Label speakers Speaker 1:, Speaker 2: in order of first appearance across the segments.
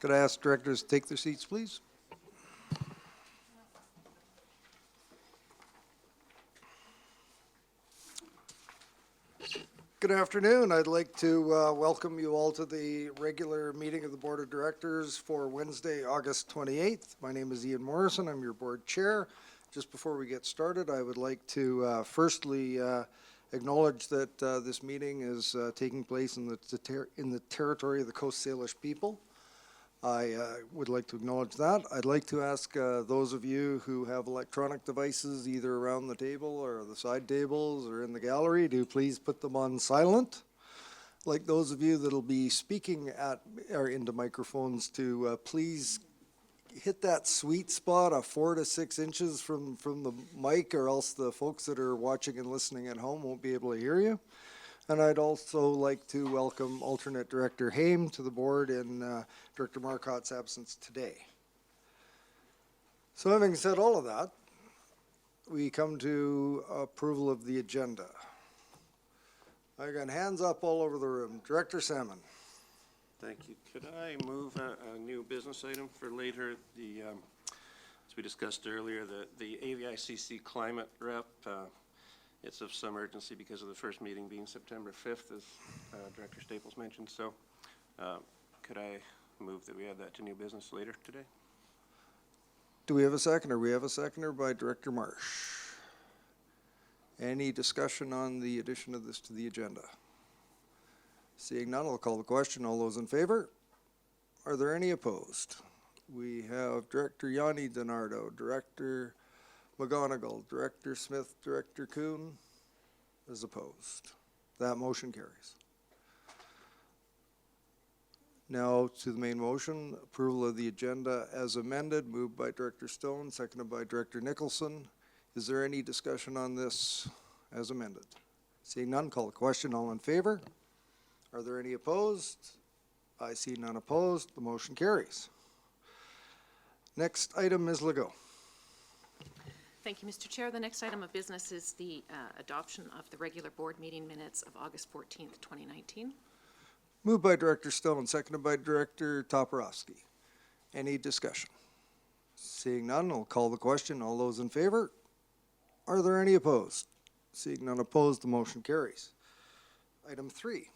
Speaker 1: Could I ask directors to take their seats, please? Good afternoon. I'd like to welcome you all to the regular meeting of the Board of Directors for Wednesday, August 28th. My name is Ian Morrison. I'm your board chair. Just before we get started, I would like to firstly acknowledge that this meeting is taking place in the territory of the Coast Salish people. I would like to acknowledge that. I'd like to ask those of you who have electronic devices either around the table or the side tables or in the gallery to please put them on silent. Like those of you that'll be speaking at or into microphones to please hit that sweet spot of 4 to 6 inches from the mic, or else the folks that are watching and listening at home won't be able to hear you. And I'd also like to welcome alternate Director Haim to the board in Director Marcotte's absence today. So having said all of that, we come to approval of the agenda. I got hands up all over the room. Director Salmon.
Speaker 2: Thank you. Could I move a new business item for later? As we discussed earlier, the AVICC climate rep, it's of some urgency because of the first meeting being September 5th, as Director Staples mentioned. So could I move that we add that to new business later today?
Speaker 1: Do we have a seconder? We have a seconder by Director Marsh. Any discussion on the addition of this to the agenda? Seeing none, I'll call the question. All those in favor? Are there any opposed? We have Director Yanni DiNardo, Director McGonigal, Director Smith, Director Kuhn is opposed. That motion carries. Now to the main motion, approval of the agenda as amended, moved by Director Stone, seconded by Director Nicholson. Is there any discussion on this as amended? Seeing none, call the question. All in favor? Are there any opposed? I see none opposed. The motion carries. Next item, Ms. Legault.
Speaker 3: Thank you, Mr. Chair. The next item of business is the adoption of the regular board meeting minutes of August 14th, 2019.
Speaker 1: Moved by Director Stone, seconded by Director Toporowski. Any discussion? Seeing none, I'll call the question. All those in favor? Are there any opposed? Seeing none opposed, the motion carries. Item 3.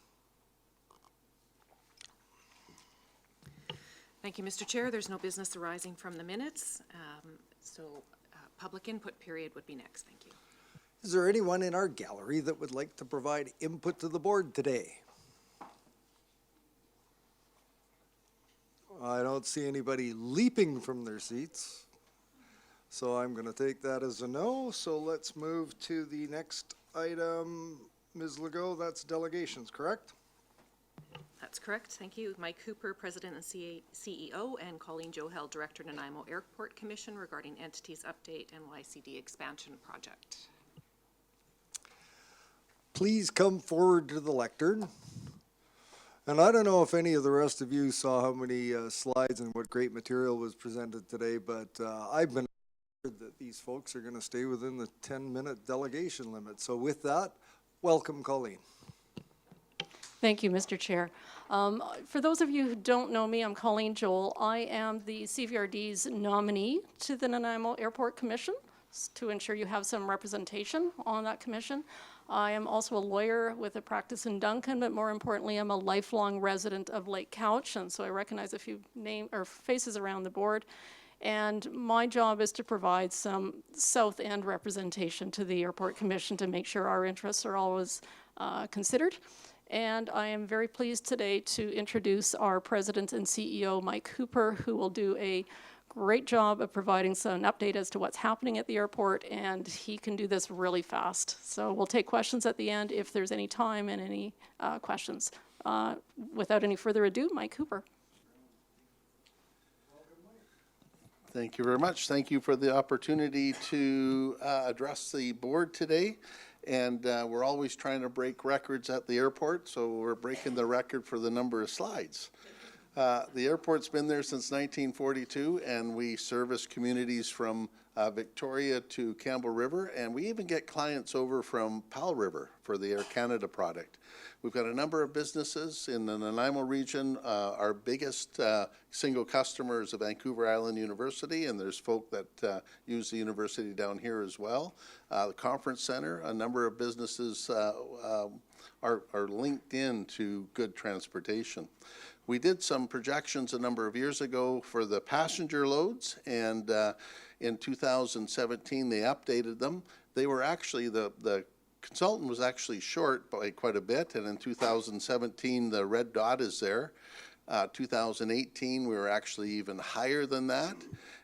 Speaker 3: Thank you, Mr. Chair. There's no business arising from the minutes, public input period would be next. Thank you.
Speaker 1: Is there anyone in our gallery that would like to provide input to the board today? I don't see anybody leaping from their seats, so I'm going to take that as a no. So let's move to the next item. Ms. Legault, that's delegations, correct?
Speaker 3: That's correct. Thank you. Mike Cooper, President and CEO, and Colleen Johel, Director, Nanaimo Airport Commission, regarding entities update and YCD expansion project.
Speaker 1: Please come forward to the lectern. And I don't know if any of the rest of you saw how many slides and what great material was presented today, but I've been assured that these folks are going to stay within the 10-minute delegation limit. So with that, welcome, Colleen.
Speaker 4: Thank you, Mr. Chair. For those of you who don't know me, I'm Colleen Joel. I am the CVRD's nominee to the Nanaimo Airport Commission to ensure you have some representation on that commission. I am also a lawyer with a practice in Duncan, but more importantly, I'm a lifelong resident of Lake Couch, and so I recognize a few faces around the board. And my job is to provide some South End representation to the Airport Commission to make sure our interests are always considered. And I am very pleased today to introduce our President and CEO, Mike Cooper, who will do a great job of providing some update as to what's happening at the airport, and he can do this really fast. So we'll take questions at the end if there's any time and any questions. Without any further ado, Mike Cooper.
Speaker 5: Thank you very much. Thank you for the opportunity to address the board today. And we're always trying to break records at the airport, so we're breaking the record for the number of slides. The airport's been there since 1942, and we service communities from Victoria to Campbell River, and we even get clients over from Powell River for the Air Canada product. We've got a number of businesses in the Nanaimo region. Our biggest single customer is the Vancouver Island University, and there's folk that use the university down here as well. The Conference Center, a number of businesses are linked in to good transportation. We did some projections a number of years ago for the passenger loads, and in 2017 they updated them. They were actually, the consultant was actually short by quite a bit, and in 2017 the red dot is there. 2018 we were actually even higher than that,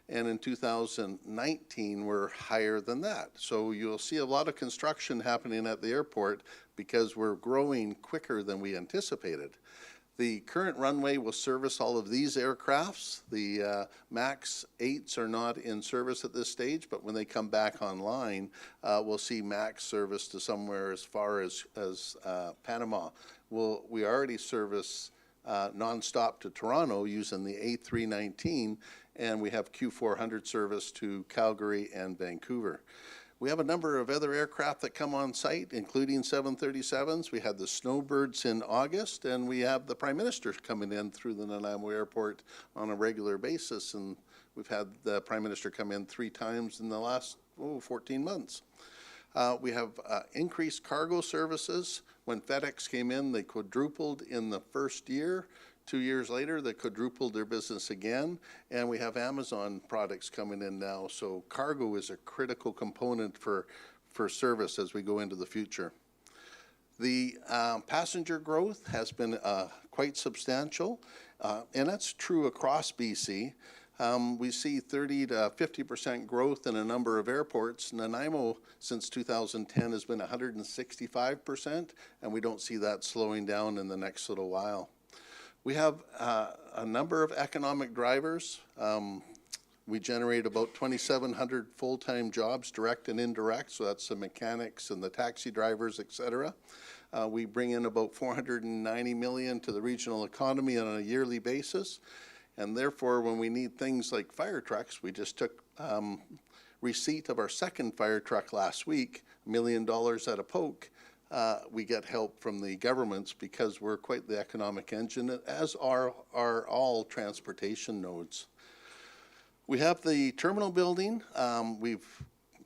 Speaker 5: and in 2019 we're higher than that. So you'll see a lot of construction happening at the airport because we're growing quicker than we anticipated. The current runway will service all of these aircrafts. The MAX 8s are not in service at this stage, but when they come back online, we'll see MAX service to somewhere as far as Panama. We already service nonstop to Toronto using the A319, and we have Q400 service to Calgary and Vancouver. We have a number of other aircraft that come on site, including 737s. We had the Snowbirds in August, and we have the Prime Minister coming in through the Nanaimo Airport on a regular basis, and we've had the Prime Minister come in 3 times in the last 14 months. We have increased cargo services. When FedEx came in, they quadrupled in the first year. 2 years later, they quadrupled their business again, and we have Amazon products coming in now. So cargo is a critical component for service as we go into the future. The passenger growth has been quite substantial, and that's true across BC. We see 30 to 50% growth in a number of airports. Nanaimo, since 2010, has been 165%, and we don't see that slowing down in the next little while. We have a number of economic drivers. We generate about 2,700 full-time jobs, direct and indirect, so that's the mechanics and the taxi drivers, et cetera. We bring in about $490 million to the regional economy on a yearly basis, and therefore when we need things like fire trucks, we just took receipt of our second fire truck last week, $1 million at a poke. We get help from the governments because we're quite the economic engine, as are all transportation nodes. We have the terminal building. We've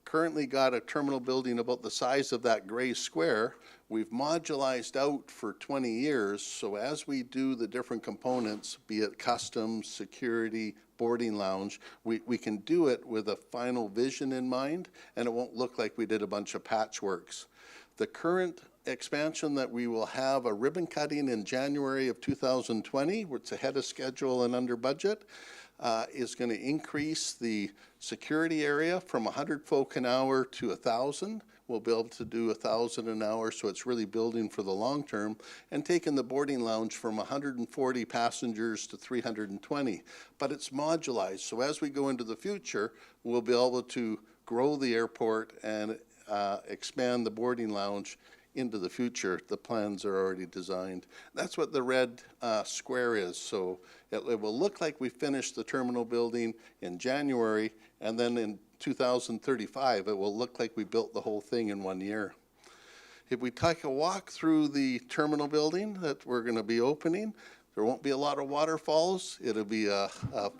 Speaker 5: currently got a terminal building about the size of that gray square. We've modularized out for 20 years, so as we do the different components, be it customs, security, boarding lounge, we can do it with a final vision in mind, and it won't look like we did a bunch of patchworks. The current expansion that we will have a ribbon cutting in January of 2020, which is ahead of schedule and under budget, is going to increase the security area from 100 folk an hour to 1,000. We'll be able to do 1,000 an hour, so it's really building for the long term, and taking the boarding lounge from 140 passengers to 320. But it's modularized, so as we go into the future, we'll be able to grow the airport and expand the boarding lounge into the future. The plans are already designed. That's what the red square is. So it will look like we finished the terminal building in January, and then in 2035 it will look like we built the whole thing in 1 year. If we take a walk through the terminal building that we're going to be opening, there won't be a lot of waterfalls. It'll be a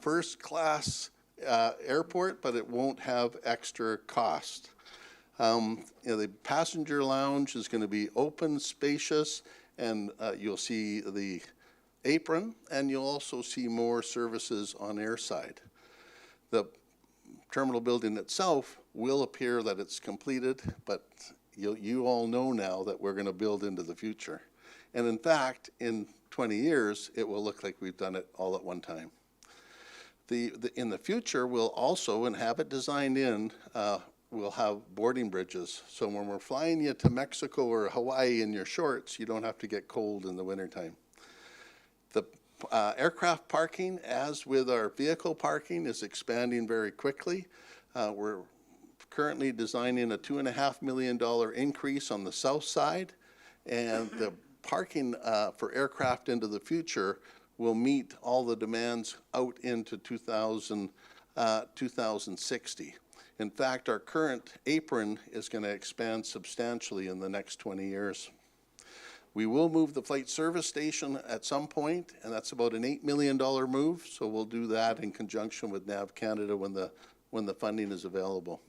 Speaker 5: first-class airport, but it won't have extra cost. The passenger lounge is going to be open, spacious, and you'll see the apron, and you'll also see more services on airside. The terminal building itself will appear that it's completed, but you all know now that we're going to build into the future. And in fact, in 20 years, it will look like we've done it all at one time. In the future, we'll also, and have it designed in, we'll have boarding bridges. So when we're flying you to Mexico or Hawaii in your shorts, you don't have to get cold in the wintertime. The aircraft parking, as with our vehicle parking, is expanding very quickly. We're currently designing a $2.5 million increase on the south side, and the parking for aircraft into the future will meet all the demands out into 2060. In fact, our current apron is going to expand substantially in the next 20 years. We will move the flight service station at some point, and that's about an $8 million move, so we'll do that in conjunction with NAV Canada when the funding is available.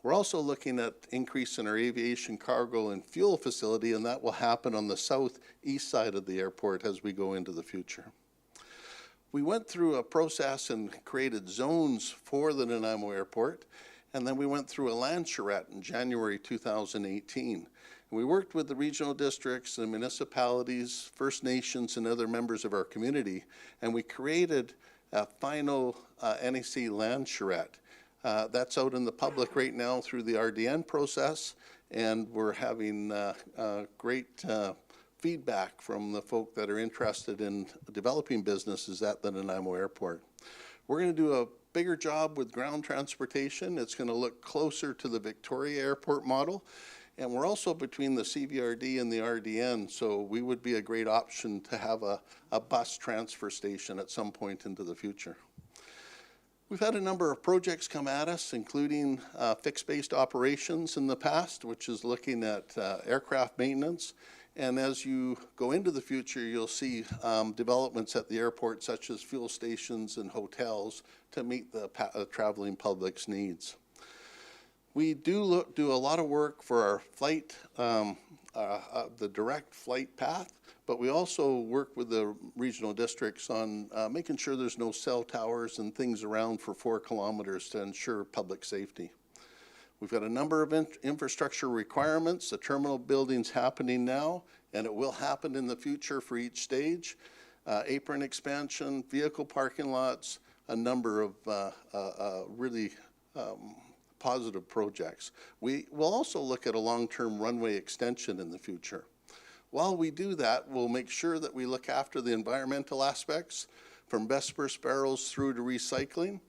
Speaker 5: We're also looking at increase in our aviation cargo and fuel facility, and that will happen on the southeast side of the airport as we go into the future. We went through a process and created zones for the Nanaimo Airport, and then we went through a land charrette in January 2018. And we worked with the regional districts, the municipalities, First Nations, and other members of our community, and we created a final NAC land charrette. That's out in the public right now through the RDN process, and we're having great feedback from the folk that are interested in developing businesses at the Nanaimo Airport. We're going to do a bigger job with ground transportation. It's going to look closer to the Victoria Airport model, and we're also between the CVRD and the RDN, so we would be a great option to have a bus transfer station at some point into the future. We've had a number of projects come at us, including fixed-based operations in the past, which is looking at aircraft maintenance. And as you go into the future, you'll see developments at the airport, such as fuel stations and hotels, to meet the traveling public's needs. We do a lot of work for our flight, the direct flight path, but we also work with the regional districts on making sure there's no cell towers and things around for 4 kilometers to ensure public safety. We've got a number of infrastructure requirements. The terminal building's happening now, and it will happen in the future for each stage. Apron expansion, vehicle parking lots, a number of really positive projects. We will also look at a long-term runway extension in the future. While we do that, we'll make sure that we look after the environmental aspects, from best first barrels through to recycling,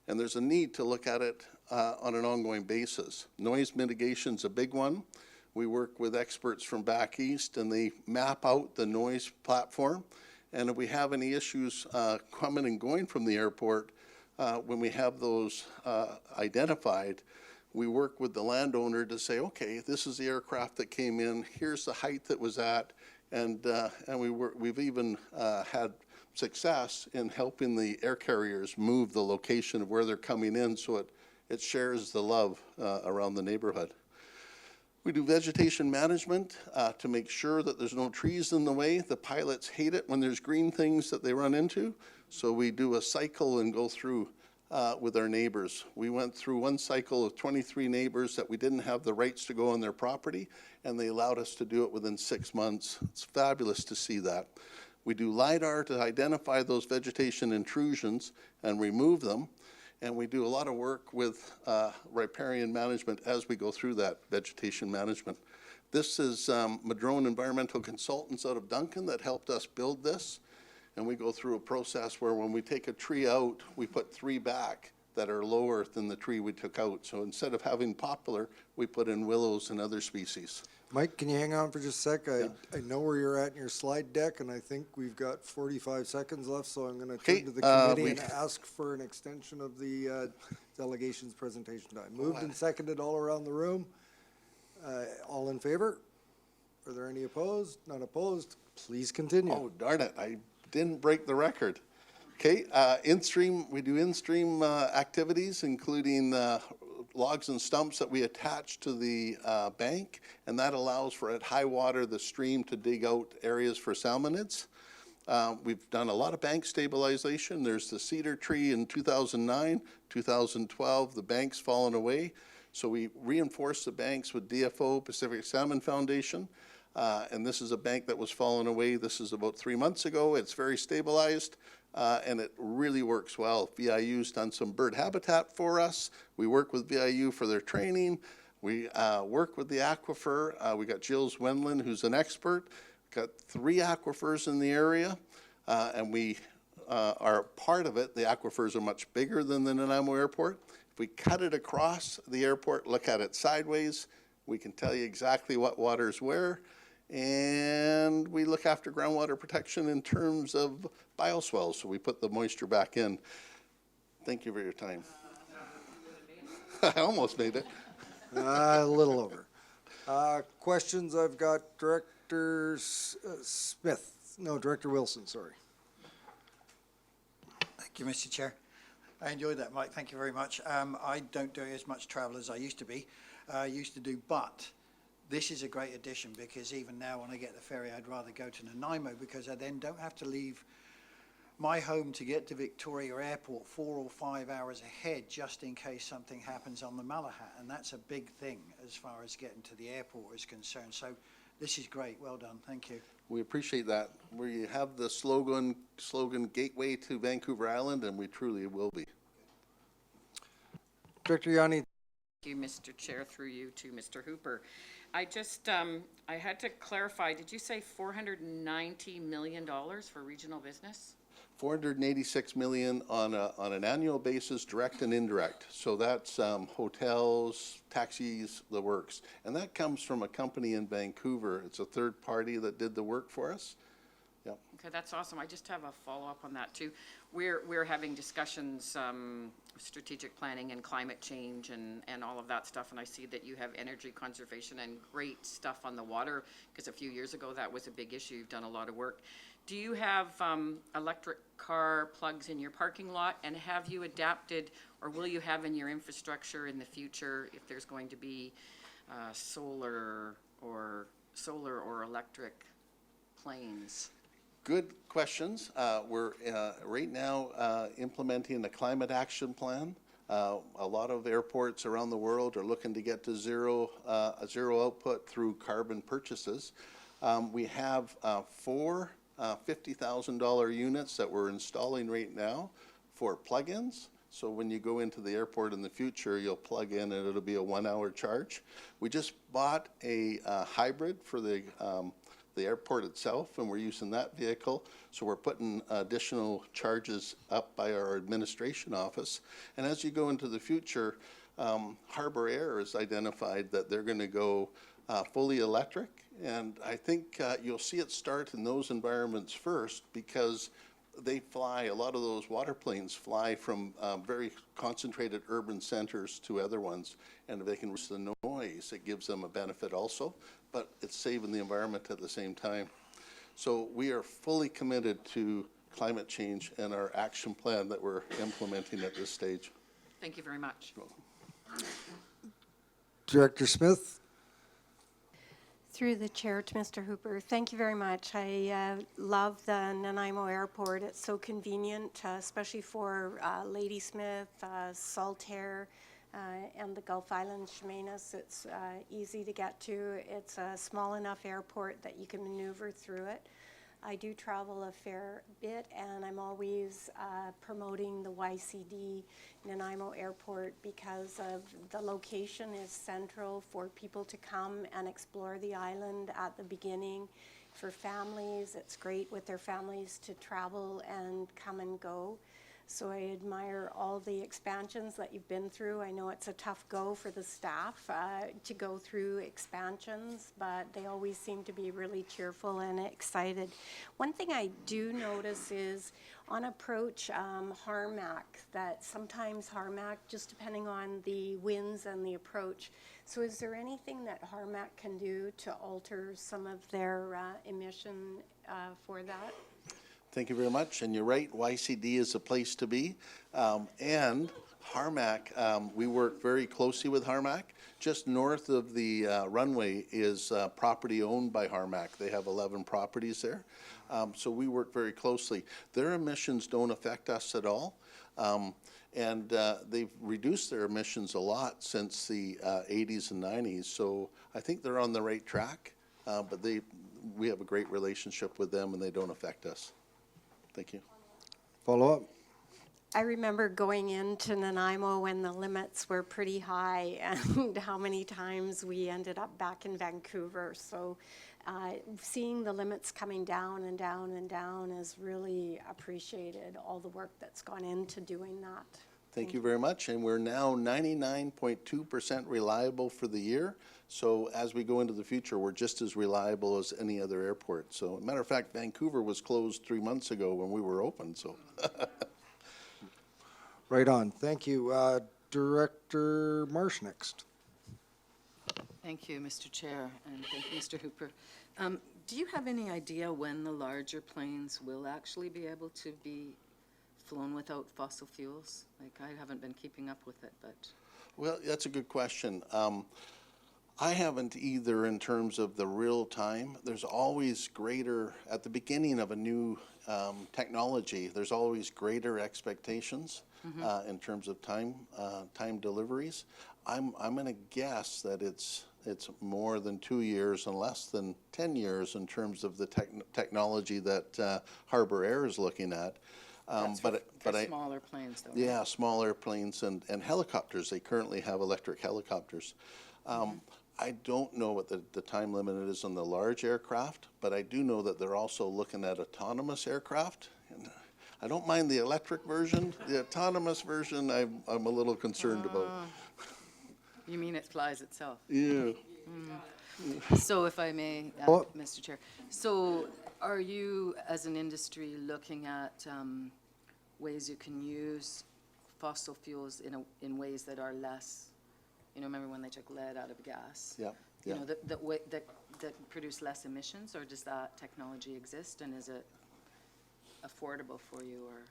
Speaker 5: and there's a need to look at it on an ongoing basis. Noise mitigation is a big one. We work with experts from back east, and they map out the noise platform, and if we have any issues coming and going from the airport, when we have those identified, we work with the landowner to say, okay, this is the aircraft that came in, here's the height that was at, and we've even had success in helping the air carriers move the location of where they're coming in, so it shares the love around the neighborhood. We do vegetation management to make sure that there's no trees in the way. The pilots hate it when there's green things that they run into, so we do a cycle and go through with our neighbors. We went through one cycle of 23 neighbors that we didn't have the rights to go on their property, and they allowed us to do it within 6 months. It's fabulous to see that. We do LiDAR to identify those vegetation intrusions and remove them, and we do a lot of work with Riparian Management as we go through that vegetation management. This is Madrone Environmental Consultants out of Duncan that helped us build this. And we go through a process where when we take a tree out, we put 3 back that are lower than the tree we took out. So instead of having poplar, we put in willows and other species.
Speaker 1: Mike, can you hang on for just a sec? I know where you're at in your slide deck, and I think we've got 45 seconds left, so I'm going to turn to the committee and ask for an extension of the delegation's presentation time. Moved and seconded all around the room. All in favor? Are there any opposed? None opposed? Please continue.
Speaker 5: Oh, darn it. I didn't break the record. Okay, we do in-stream activities, including logs and stumps that we attach to the bank, and that allows for, at high water, the stream to dig out areas for salmonids. We've done a lot of bank stabilization. There's the cedar tree in 2009, 2012, the bank's fallen away. So we reinforced the banks with DFO, Pacific Salmon Foundation. And this is a bank that was fallen away. This is about 3 months ago. It's very stabilized, and it really works well. VIU's done some bird habitat for us. We work with VIU for their training. We work with the aquifer. We got Jill Wendland, who's an expert. Got 3 aquifers in the area, and we are part of it. The aquifers are much bigger than the Nanaimo Airport. If we cut it across the airport, look at it sideways, we can tell you exactly what water's where. And we look after groundwater protection in terms of bioswales, so we put the moisture back in. Thank you for your time. I almost made it.
Speaker 1: A little over. Questions, I've got Director Director Wilson, sorry.
Speaker 6: Thank you, Mr. Chair. I enjoyed that, Mike. Thank you very much. I don't do as much travel as I used to be, but this is a great addition because even now when I get the ferry, I'd rather go to Nanaimo because I then don't have to leave my home to get to Victoria Airport 4 or 5 hours ahead just in case something happens on the Malahat. And that's a big thing as far as getting to the airport is concerned. So this is great. Well done. Thank you.
Speaker 5: We appreciate that. We have the slogan Gateway to Vancouver Island, and we truly will be.
Speaker 1: Director Yanni.
Speaker 7: Thank you, Mr. Chair, through you to Mr. Hooper. I just, I had to clarify, did you say $490 million for regional business?
Speaker 5: 486 million on an annual basis, direct and indirect. So that's hotels, taxis, the works. And that comes from a company in Vancouver. It's a third party that did the work for us. Yep.
Speaker 7: Okay, that's awesome. I just have a follow-up on that too. We're having discussions, strategic planning and climate change and all of that stuff. And I see that you have energy conservation and great stuff on the water because a few years ago that was a big issue. You've done a lot of work. Do you have electric car plugs in your parking lot, and have you adapted, or will you have in your infrastructure in the future if there's going to be solar or electric planes?
Speaker 5: Good questions. We're right now implementing the climate action plan. A lot of airports around the world are looking to get to zero output through carbon purchases. We have 4 $50,000 units that we're installing right now for plug-ins. So when you go into the airport in the future, you'll plug in and it'll be a 1-hour charge. We just bought a hybrid for the airport itself, and we're using that vehicle. So we're putting additional charges up by our administration office. And as you go into the future, Harbor Air has identified that they're going to go fully electric. And I think you'll see it start in those environments first because they fly, a lot of those water planes fly from very concentrated urban centers to other ones. And if they can reduce the noise, it gives them a benefit also, but it's saving the environment at the same time. So we are fully committed to climate change and our action plan that we're implementing at this stage.
Speaker 7: Thank you very much.
Speaker 1: Director Smith.
Speaker 8: Through the chair to Mr. Hooper, thank you very much. I love the Nanaimo Airport. It's so convenient, especially for Ladysmith, Saltaire, and the Gulf Islands, Chemainus. It's easy to get to. It's a small enough airport that you can maneuver through it. I do travel a fair bit, and I'm always promoting the YCD Nanaimo Airport because of the location is central for people to come and explore the island at the beginning. For families, it's great with their families to travel and come and go. So I admire all the expansions that you've been through. I know it's a tough go for the staff to go through expansions, but they always seem to be really cheerful and excited. One thing I do notice is on approach Harmac, that sometimes Harmac, just depending on the winds and the approach. So is there anything that Harmac can do to alter some of their emission for that?
Speaker 5: Thank you very much. And you're right, YCD is a place to be. And Harmac, we work very closely with Harmac. Just north of the runway is property owned by Harmac. They have 11 properties there. So we work very closely. Their emissions don't affect us at all. And they've reduced their emissions a lot since the 80s and 90s. So I think they're on the right track. But we have a great relationship with them and they don't affect us. Thank you.
Speaker 1: Follow up.
Speaker 8: I remember going into Nanaimo when the limits were pretty high and how many times we ended up back in Vancouver. So seeing the limits coming down and down and down is really appreciated, all the work that's gone into doing that.
Speaker 5: Thank you very much. And we're now 99.2% reliable for the year. So as we go into the future, we're just as reliable as any other airport. So, as a matter of fact, Vancouver was closed 3 months ago when we were open. So,
Speaker 1: Right on. Thank you. Director Marsh next.
Speaker 9: Thank you, Mr. Chair, and thank you, Mr. Hooper. Do you have any idea when the larger planes will actually be able to be flown without fossil fuels? Like, I haven't been keeping up with it, but.
Speaker 5: Well, that's a good question. I haven't either in terms of the real time. There's always greater, at the beginning of a new technology, there's always greater expectations in terms of time deliveries. I'm going to guess that it's more than 2 years and less than 10 years in terms of the technology that Harbor Air is looking at.
Speaker 9: That's for smaller planes, though.
Speaker 5: Yeah, smaller planes and helicopters. They currently have electric helicopters. I don't know what the time limit is on the large aircraft, but I do know that they're also looking at autonomous aircraft. And I don't mind the electric version. The autonomous version, I'm a little concerned about.
Speaker 9: You mean it flies itself?
Speaker 5: Yeah.
Speaker 9: So if I may,
Speaker 1: Oh.
Speaker 9: Mr. Chair, so are you, as an industry, looking at ways you can use fossil fuels in ways that are less, remember when they took lead out of gas?
Speaker 5: Yeah,
Speaker 9: You
Speaker 5: yeah.
Speaker 9: know, that produce less emissions, or does that technology exist, and is it affordable for you, or?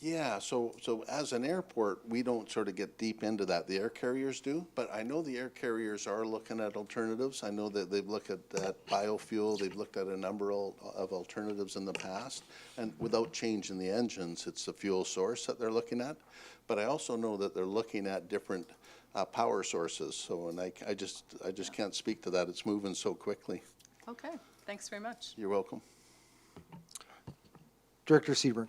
Speaker 5: Yeah, so as an airport, we don't sort of get deep into that. The air carriers do, but I know the air carriers are looking at alternatives. I know that they've looked at that biofuel. They've looked at a number of alternatives in the past, and without changing the engines, it's the fuel source that they're looking at. But I also know that they're looking at different power sources. So, and I just can't speak to that. It's moving so quickly.
Speaker 9: Okay, thanks very much.
Speaker 5: You're welcome.
Speaker 1: Director Seaburn.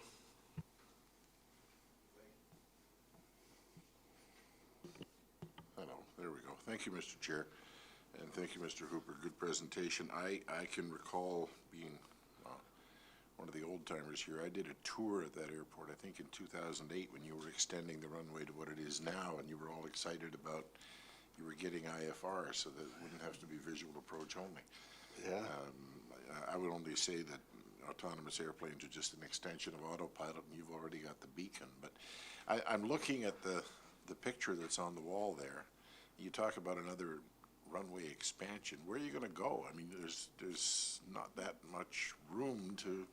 Speaker 10: Hello, there we go. Thank you, Mr. Chair, and thank you, Mr. Hooper. Good presentation. I can recall being one of the old timers here. I did a tour at that airport, I think in 2008, when you were extending the runway to what it is now, and you were all excited about you were getting IFR, so that it wouldn't have to be visual approach only.
Speaker 5: Yeah.
Speaker 10: I would only say that autonomous airplanes are just an extension of autopilot, and you've already got the beacon. But I'm looking at the picture that's on the wall there. You talk about another runway expansion. Where are you going to go? I mean, there's not that much room to.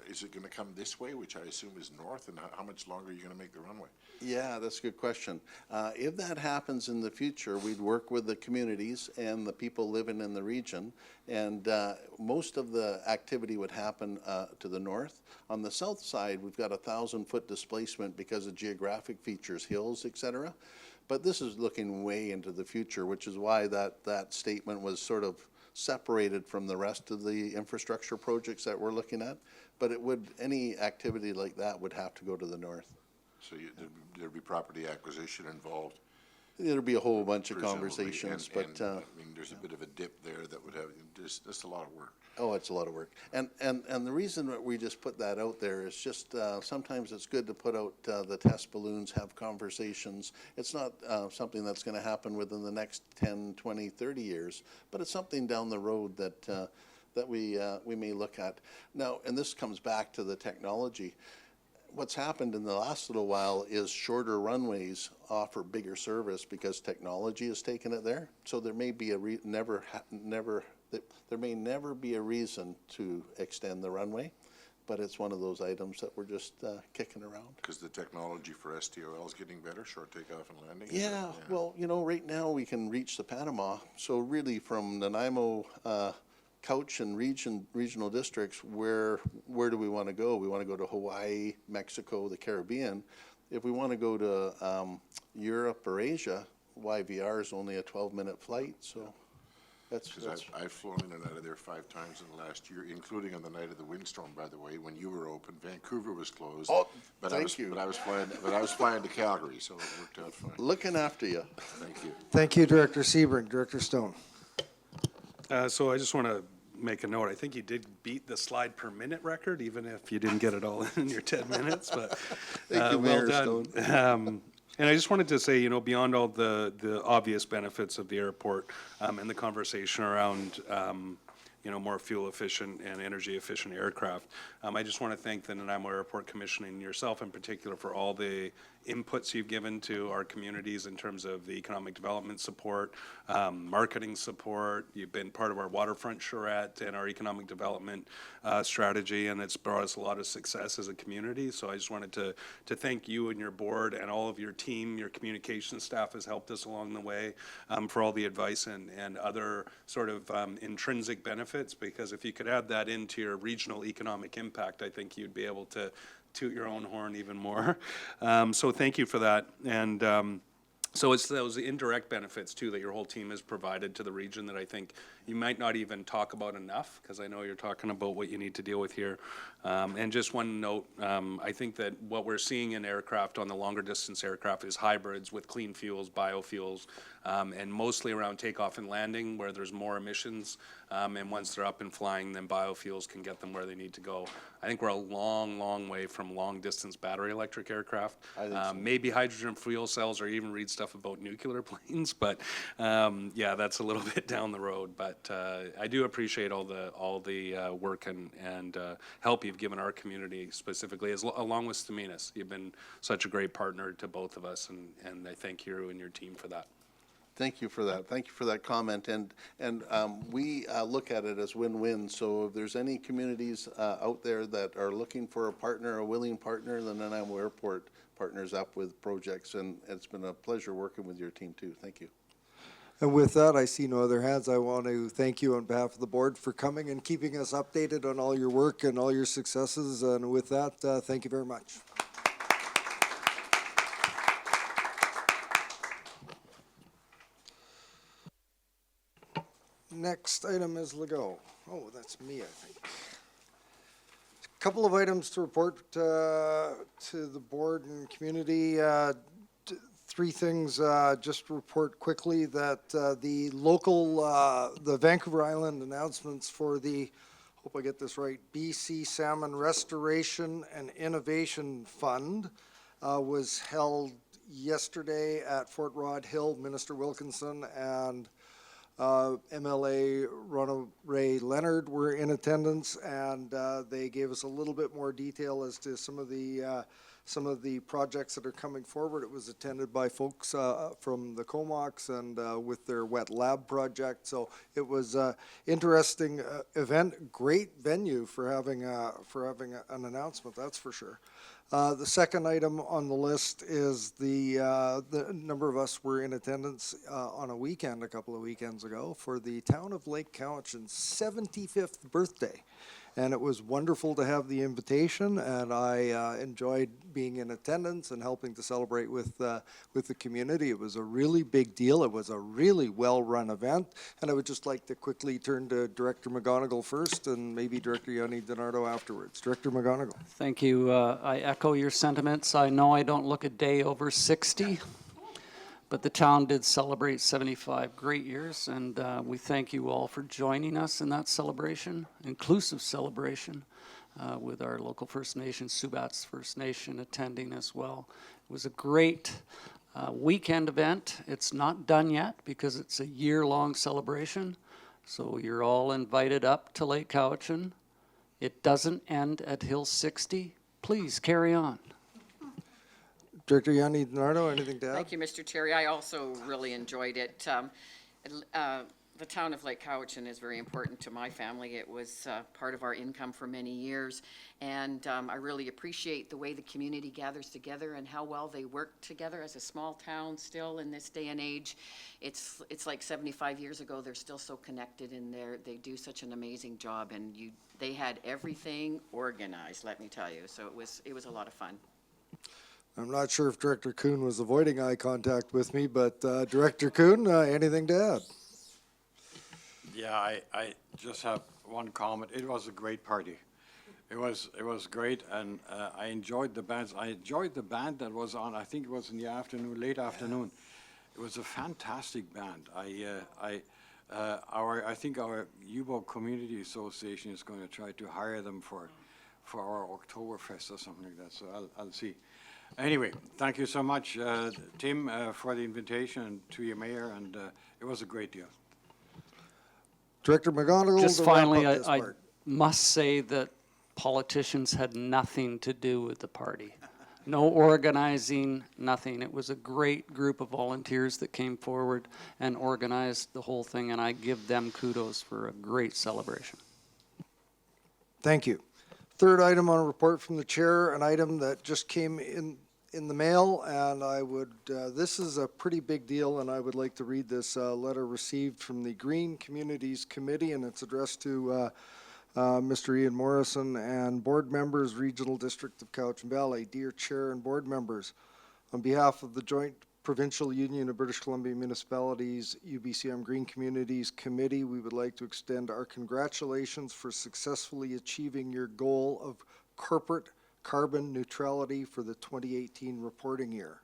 Speaker 10: Is it going to come this way, which I assume is north, and how much longer are you going to make the runway?
Speaker 5: Yeah, that's a good question. If that happens in the future, we'd work with the communities and the people living in the region, and most of the activity would happen to the north. On the south side, we've got 1,000-foot displacement because of geographic features, hills, et cetera. But this is looking way into the future, which is why that statement was sort of separated from the rest of the infrastructure projects that we're looking at. But any activity like that would have to go to the north.
Speaker 10: So there'd be property acquisition involved.
Speaker 5: There'll be a whole bunch of
Speaker 10: presumably,
Speaker 5: conversations,
Speaker 10: and,
Speaker 5: but.
Speaker 10: I mean, there's a bit of a dip there that would have, just a lot of work.
Speaker 5: Oh, it's a lot of work. And the reason that we just put that out there is just sometimes it's good to put out the test balloons, have conversations. It's not something that's going to happen within the next 10, 20, 30 years, but it's something down the road that we may look at. Now, and this comes back to the technology. What's happened in the last little while is shorter runways offer bigger service because technology has taken it there. So there may be there may never be a reason to extend the runway, but it's one of those items that we're just kicking around.
Speaker 10: Because the technology for STOL is getting better, short takeoff and landing?
Speaker 5: Yeah, well, right now we can reach the Panama. So really from Nanaimo, Couch and regional districts, where do we want to go? We want to go to Hawaii, Mexico, the Caribbean. If we want to go to Europe or Asia, YVR is only a 12-minute flight, so that's.
Speaker 10: I've flown in and out of there 5 times in the last year, including on the night of the windstorm, by the way, when you were open. Vancouver was closed.
Speaker 5: Oh,
Speaker 10: but
Speaker 5: thank you.
Speaker 10: But I was flying to Calgary, so it worked out fine.
Speaker 5: Looking after you.
Speaker 10: Thank you.
Speaker 1: Thank you, Director Seaburn. Director Stone.
Speaker 11: So I just want to make a note. I think you did beat the slide per minute record, even if you didn't get it all in your 10 minutes. But
Speaker 5: Thank you,
Speaker 11: well
Speaker 5: Mayor
Speaker 11: done.
Speaker 5: Stone.
Speaker 11: And I just wanted to say, beyond all the obvious benefits of the airport and the conversation around, more fuel efficient and energy efficient aircraft, I just want to thank the Nanaimo Airport Commission and yourself in particular for all the inputs you've given to our communities in terms of the economic development support, marketing support. You've been part of our waterfront charrette and our economic development strategy, and it's brought us a lot of success as a community. So I just wanted to thank you and your board and all of your team. Your communication staff has helped us along the way for all the advice and other sort of intrinsic benefits, because if you could add that into your regional economic impact, I think you'd be able to toot your own horn even more. So thank you for that. And so it's those indirect benefits too that your whole team has provided to the region that I think you might not even talk about enough, because I know you're talking about what you need to deal with here. And just one note, I think that what we're seeing in aircraft on the longer distance aircraft is hybrids with clean fuels, biofuels, and mostly around takeoff and landing where there's more emissions. And once they're up and flying, then biofuels can get them where they need to go. I think we're a long, long way from long distance battery electric aircraft.
Speaker 5: I think so.
Speaker 11: Maybe hydrogen fuel cells, or even read stuff about nuclear planes, but yeah, that's a little bit down the road. But I do appreciate all the work and help you've given our community specifically, along with Staminas. You've been such a great partner to both of us, and I thank you and your team for that.
Speaker 5: Thank you for that. Thank you for that comment. And we look at it as win-win. So if there's any communities out there that are looking for a partner, a willing partner, then Nanaimo Airport partners up with projects. And it's been a pleasure working with your team too. Thank you.
Speaker 1: And with that, I see no other hands. I want to thank you on behalf of the board for coming and keeping us updated on all your work and all your successes. And with that, thank you very much. Next item is Legault. Oh, that's me, I think. Couple of items to report to the board and community. Three things, just to report quickly that the local, the Vancouver Island announcements for the, hope I get this right, BC Salmon Restoration and Innovation Fund was held yesterday at Fort Rod Hill. Minister Wilkinson and MLA Ronald Ray Leonard were in attendance, and they gave us a little bit more detail as to some of the projects that are coming forward. It was attended by folks from the Comox and with their wet lab project. So it was an interesting event, great venue for having an announcement, that's for sure. The second item on the list is the number of us were in attendance on a weekend a couple of weekends ago for the town of Lake Cowichan's 75th birthday. And it was wonderful to have the invitation, and I enjoyed being in attendance and helping to celebrate with the community. It was a really big deal. It was a really well-run event, and I would just like to quickly turn to Director McGonigal first, and maybe Director Yanni DiNardo afterwards. Director McGonigal.
Speaker 12: Thank you. I echo your sentiments. I know I don't look a day over 60. But the town did celebrate 75 great years, and we thank you all for joining us in that celebration, inclusive celebration, with our local First Nation, Subats First Nation, attending as well. It was a great weekend event. It's not done yet because it's a year-long celebration, so you're all invited up to Lake Cowichan. It doesn't end at Hill 60. Please carry on.
Speaker 1: Director Yanni DiNardo, anything to add?
Speaker 7: Thank you, Mr. Chair. I also really enjoyed it. The town of Lake Cowichan is very important to my family. It was part of our income for many years, and I really appreciate the way the community gathers together and how well they work together as a small town still in this day and age. It's like 75 years ago. They're still so connected in there. They do such an amazing job, and they had everything organized, let me tell you. So it was a lot of fun.
Speaker 1: I'm not sure if Director Kuhn was avoiding eye contact with me, but Director Kuhn, anything to add?
Speaker 13: Yeah, I just have one comment. It was a great party. It was great, and I enjoyed the bands. I enjoyed the band that was on. I think it was in the afternoon, late afternoon. It was a fantastic band. I think our U-Boat Community Association is going to try to hire them for our Oktoberfest or something like that. So I'll see. Anyway, thank you so much, Tim, for the invitation, and to your mayor, and it was a great deal.
Speaker 1: Director McGonigal,
Speaker 12: Just
Speaker 1: to wrap
Speaker 12: finally,
Speaker 1: up this
Speaker 12: I
Speaker 1: part.
Speaker 12: must say that politicians had nothing to do with the party. No organizing, nothing. It was a great group of volunteers that came forward and organized the whole thing, and I give them kudos for a great celebration.
Speaker 1: Thank you. Third item on a report from the chair, an item that just came in the mail, and I would, this is a pretty big deal, and I would like to read this letter received from the Green Communities Committee, and it's addressed to Mr. Ian Morrison and board members, Regional District of Cowichan Valley. Dear Chair and board members, on behalf of the Joint Provincial Union of British Columbia Municipalities, UBCM Green Communities Committee, we would like to extend our congratulations for successfully achieving your goal of corporate carbon neutrality for the 2018 reporting year.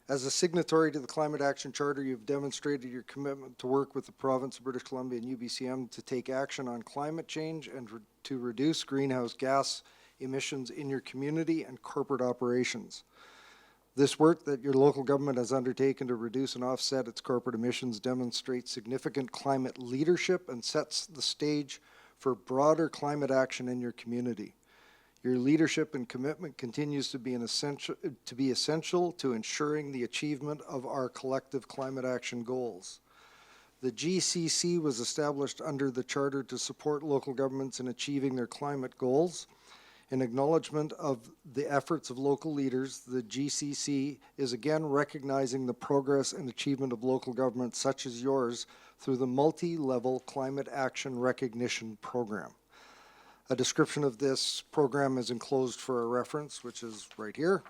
Speaker 1: As a signatory to the Climate Action Charter, you've demonstrated your commitment to work with the province of British Columbia and UBCM to take action on climate change and to reduce greenhouse gas emissions in your community and corporate operations. This work that your local government has undertaken to reduce and offset its corporate emissions demonstrates significant climate leadership and sets the stage for broader climate action in your community. Your leadership and commitment continues to be essential to ensuring the achievement of our collective climate action goals. The GCC was established under the Charter to support local governments in achieving their climate goals. In acknowledgement of the efforts of local leaders, the GCC is again recognizing the progress and achievement of local governments such as yours through the multi-level Climate Action Recognition Program. A description of this program is enclosed for a reference, which is right here.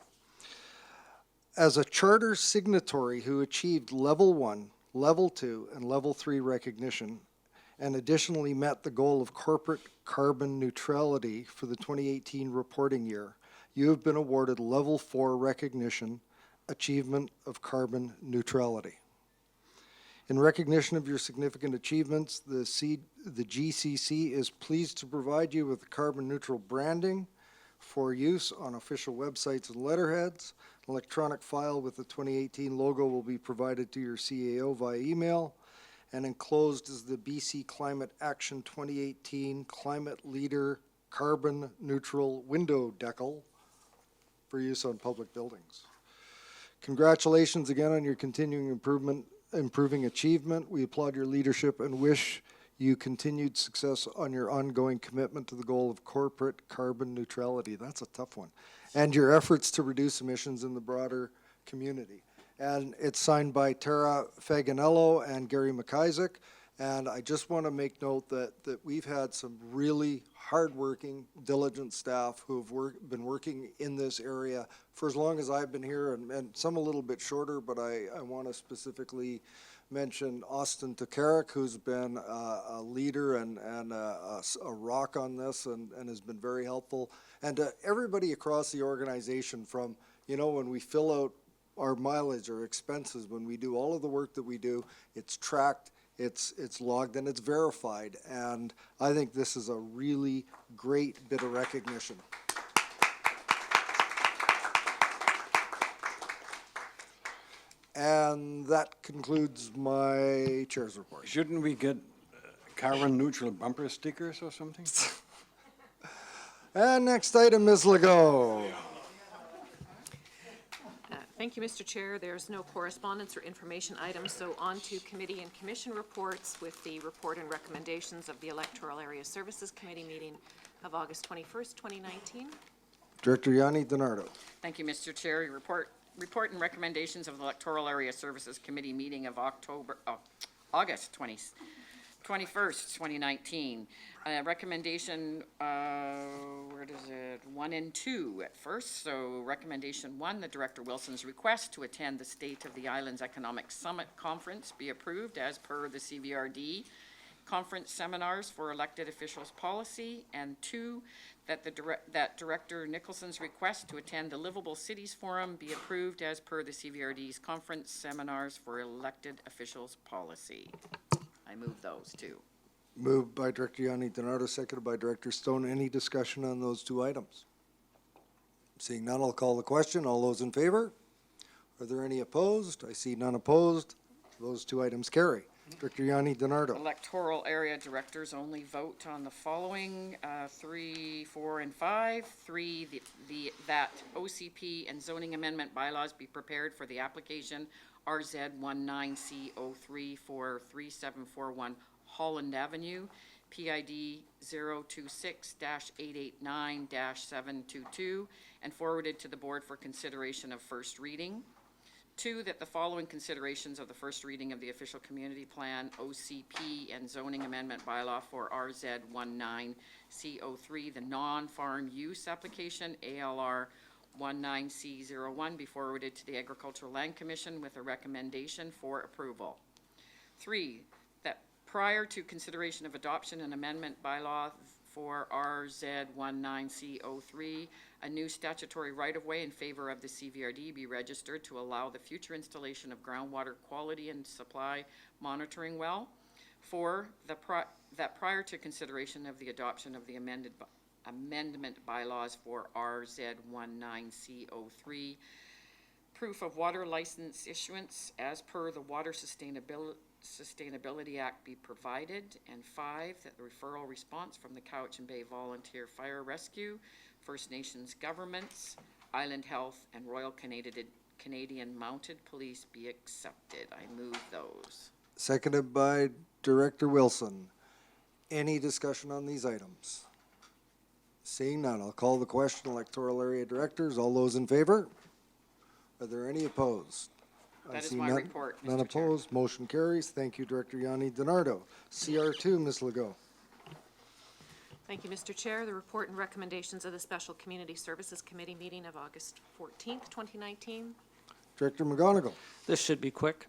Speaker 1: As a charter signatory who achieved Level 1, Level 2, and Level 3 recognition, and additionally met the goal of corporate carbon neutrality for the 2018 reporting year, you have been awarded Level 4 recognition, Achievement of Carbon Neutrality. In recognition of your significant achievements, the GCC is pleased to provide you with carbon neutral branding for use on official websites and letterheads. An electronic file with the 2018 logo will be provided to your CAO via email, and enclosed is the BC Climate Action 2018 Climate Leader Carbon Neutral Window Decal for use on public buildings. Congratulations again on your continuing improving achievement. We applaud your leadership and wish you continued success on your ongoing commitment to the goal of corporate carbon neutrality. That's a tough one. And your efforts to reduce emissions in the broader community. And it's signed by Tara Faganello and Gary McIsaac. And I just want to make note that we've had some really hardworking, diligent staff who have been working in this area for as long as I've been here, and some a little bit shorter, but I want to specifically mention Austin Tokarik, who's been a leader and a rock on this and has been very helpful. And everybody across the organization, from, you know, when we fill out our mileage or expenses, when we do all of the work that we do, it's tracked, it's logged, and it's verified. And I think this is a really great bit of recognition. And that concludes my chair's report.
Speaker 13: Shouldn't we get carbon neutral bumper stickers or something?
Speaker 1: And next item, Ms. Legault.
Speaker 3: Thank you, Mr. Chair. There's no correspondence or information items, so on to committee and commission reports with the report and recommendations of the Electoral Area Services Committee meeting of August 21st, 2019.
Speaker 1: Director Yanni DiNardo.
Speaker 7: Thank you, Mr. Chair. Your report and recommendations of the Electoral Area Services Committee meeting of August 21st, 2019. Recommendation, where does it, 1 and 2 at first. So recommendation 1, the Director Wilson's request to attend the State of the Islands Economic Summit Conference be approved as per the CVRD conference seminars for elected officials policy. And 2, that Director Nicholson's request to attend the Livable Cities Forum be approved as per the CVRD's conference seminars for elected officials policy. I move those two.
Speaker 1: Moved by Director Yanni DiNardo, seconded by Director Stone. Any discussion on those two items? Seeing none, I'll call the question. All those in favor? Are there any opposed? I see none opposed. Those two items carry. Director Yanni DiNardo.
Speaker 7: Electoral area directors only vote on the following, 3, 4, and 5. 3, that OCP and zoning amendment bylaws be prepared for the application RZ19C03 for 3741 Holland Avenue, PID 026-889-722, and forwarded to the board for consideration of first reading. 2, that the following considerations of the first reading of the official community plan, OCP, and zoning amendment bylaw for RZ19C03, the non-farm use application, ALR 19C01, be forwarded to the Agricultural Land Commission with a recommendation for approval. 3, that prior to consideration of adoption and amendment bylaw for RZ19C03, a new statutory right-of-way in favor of the CVRD be registered to allow the future installation of groundwater quality and supply monitoring well. 4, that prior to consideration of the adoption of the amendment bylaws for RZ19C03, proof of water license issuance as per the Water Sustainability Act be provided. And 5, that the referral response from the Cowichan Bay Volunteer Fire Rescue, First Nations governments, Island Health, and Royal Canadian Mounted Police be accepted. I move those.
Speaker 1: Seconded by Director Wilson. Any discussion on these items? Seeing none, I'll call the question. Electoral area directors, all those in favor? Are there any opposed? I
Speaker 7: That is
Speaker 1: see
Speaker 7: my
Speaker 1: none-
Speaker 7: report,
Speaker 1: None
Speaker 7: Mr. Chair.
Speaker 1: opposed, motion carries. Thank you, Director Yanni DiNardo. CR2, Ms. Legault.
Speaker 3: Thank you, Mr. Chair. The report and recommendations of the Special Community Services Committee meeting of August 14th, 2019.
Speaker 1: Director McGonigal.
Speaker 12: This should be quick.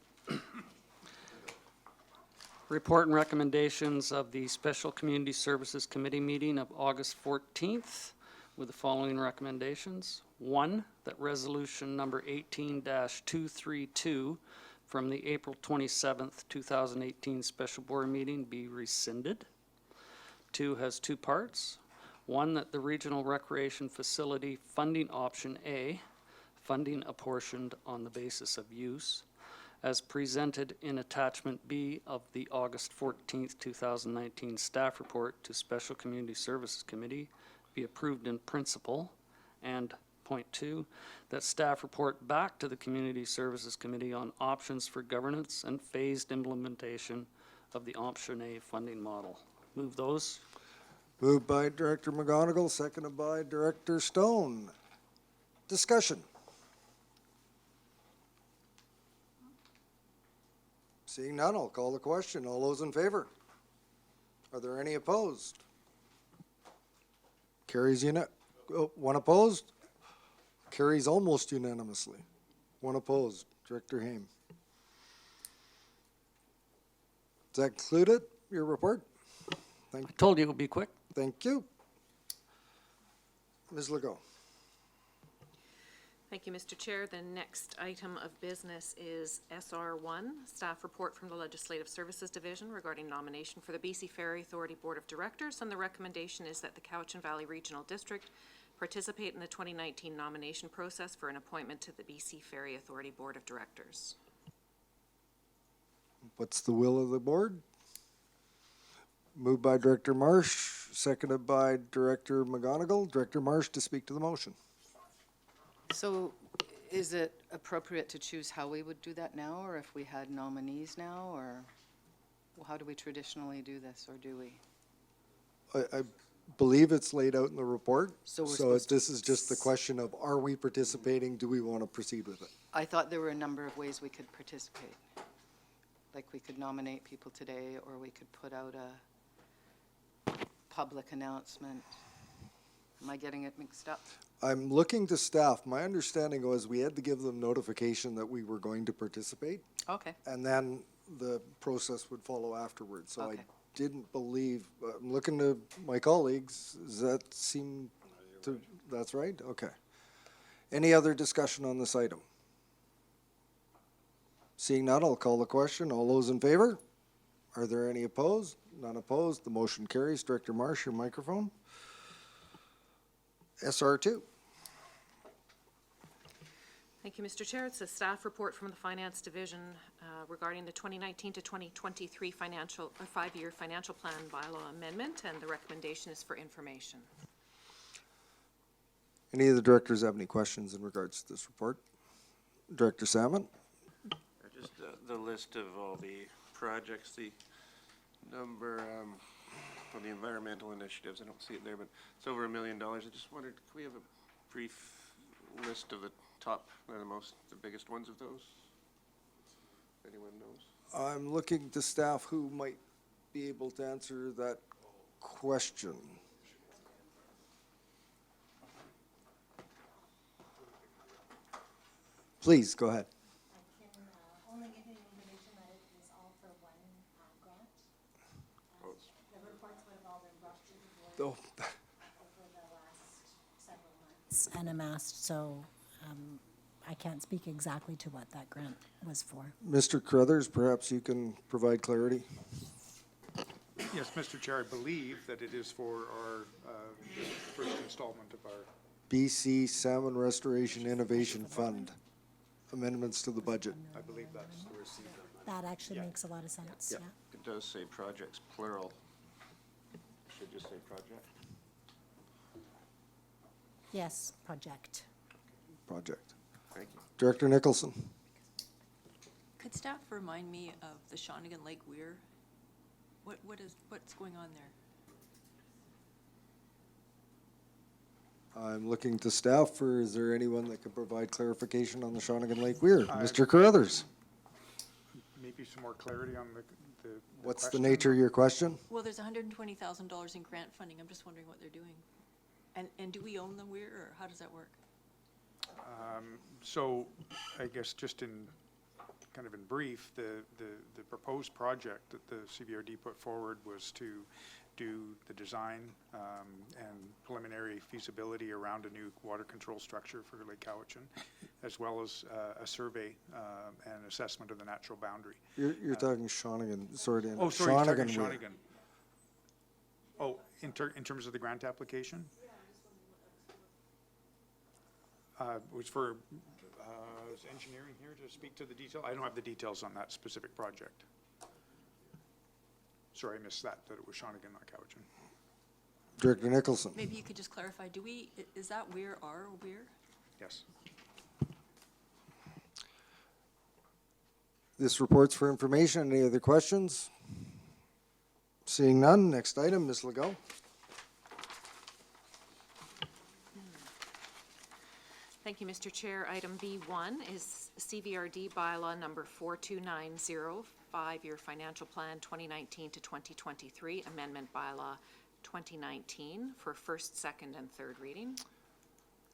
Speaker 12: Report and recommendations of the Special Community Services Committee meeting of August 14th with the following recommendations. 1, that resolution number 18-232 from the April 27th, 2018 special board meeting be rescinded. 2 has 2 parts. 1, that the Regional Recreation Facility Funding Option A, funding apportioned on the basis of use, as presented in Attachment B of the August 14th, 2019 staff report to Special Community Services Committee, be approved in principle. And point 2, that staff report back to the Community Services Committee on options for governance and phased implementation of the Option A funding model. Move those.
Speaker 1: Moved by Director McGonigal, seconded by Director Stone. Discussion. Seeing none, I'll call the question. All those in favor? Are there any opposed? Carries one opposed? Carries almost unanimously. One opposed. Director Haim. Does that conclude it, your report?
Speaker 12: I told you it would be quick.
Speaker 1: Thank you. Ms. Legault.
Speaker 3: Thank you, Mr. Chair. The next item of business is SR1, staff report from the Legislative Services Division regarding nomination for the BC Ferry Authority Board of Directors, and the recommendation is that the Cowichan Valley Regional District participate in the 2019 nomination process for an appointment to the BC Ferry Authority Board of Directors.
Speaker 1: What's the will of the board? Moved by Director Marsh, seconded by Director McGonigal. Director Marsh to speak to the motion.
Speaker 9: So is it appropriate to choose how we would do that now, or if we had nominees now, or how do we traditionally do this, or do we?
Speaker 1: I believe it's laid out in the report.
Speaker 9: So we're
Speaker 1: So
Speaker 9: supposed to-
Speaker 1: this is just the question of, are we participating? Do we want to proceed with it?
Speaker 9: I thought there were a number of ways we could participate. Like we could nominate people today, or we could put out a public announcement. Am I getting it mixed up?
Speaker 1: I'm looking to staff. My understanding was we had to give them notification that we were going to participate,
Speaker 9: Okay.
Speaker 1: and then the process would follow afterwards. So I
Speaker 9: Okay.
Speaker 1: didn't believe, I'm looking to my colleagues, does that seem to, that's right? Okay. Any other discussion on this item? Seeing none, I'll call the question. All those in favor? Are there any opposed? None opposed. The motion carries. Director Marsh, your microphone. SR2.
Speaker 3: Thank you, Mr. Chair. It's a staff report from the Finance Division regarding the 2019 to 2023 five-year financial plan bylaw amendment, and the recommendation is for information.
Speaker 1: Any of the directors have any questions in regards to this report? Director Salmon?
Speaker 2: Just the list of all the projects, the number, for the environmental initiatives, I don't see it there, but it's over $1 million. I just wondered, can we have a brief list of the top, the biggest ones of those? Anyone knows?
Speaker 1: I'm looking to staff who might be able to answer that question. Please, go ahead.
Speaker 14: I can only give you information that it is all for one grant. The reports would have all been brought to the board
Speaker 1: Oh,
Speaker 14: over the last several months and amassed, so I can't speak exactly to what that grant was for.
Speaker 1: Mr. Carruthers, perhaps you can provide clarity?
Speaker 15: Yes, Mr. Chair, I believe that it is for our first installment of our,
Speaker 1: BC Salmon Restoration Innovation Fund. Amendments to the budget.
Speaker 15: I believe that's the receipt.
Speaker 14: That actually makes a lot of sense, yeah.
Speaker 2: It does say projects, plural. Should just say project.
Speaker 14: Yes, project.
Speaker 1: Project.
Speaker 2: Thank you.
Speaker 1: Director Nicholson?
Speaker 16: Could staff remind me of the Shawnigan Lake Weir? What's going on there?
Speaker 1: I'm looking to staff for, is there anyone that could provide clarification on the Shawnigan Lake Weir? Mr. Carruthers?
Speaker 15: Maybe some more clarity on the
Speaker 1: What's the
Speaker 15: question?
Speaker 1: nature of your question?
Speaker 16: Well, there's $120,000 in grant funding. I'm just wondering what they're doing. And do we own the weir, or how does that work?
Speaker 15: So I guess just in brief, the proposed project that the CVRD put forward was to do the design and preliminary feasibility around a new water control structure for Lake Cowichan, as well as a survey and assessment of the natural boundary.
Speaker 1: You're talking Shawnigan, sorry.
Speaker 15: Oh, sorry, you're talking
Speaker 1: Weir.
Speaker 15: Shawnigan. Oh, in terms of the grant application? Was for, is engineering here to speak to the detail? I don't have the details on that specific project. Sorry, I missed that it was Shawnigan, not Cowichan.
Speaker 1: Director Nicholson?
Speaker 16: Maybe you could just clarify, is that weir our weir?
Speaker 15: Yes.
Speaker 1: This report's for information. Any other questions? Seeing none, next item, Ms. Legault.
Speaker 3: Thank you, Mr. Chair. Item B1 is CVRD bylaw number 4290, five-year financial plan 2019 to 2023, amendment bylaw 2019 for first, second, and third reading.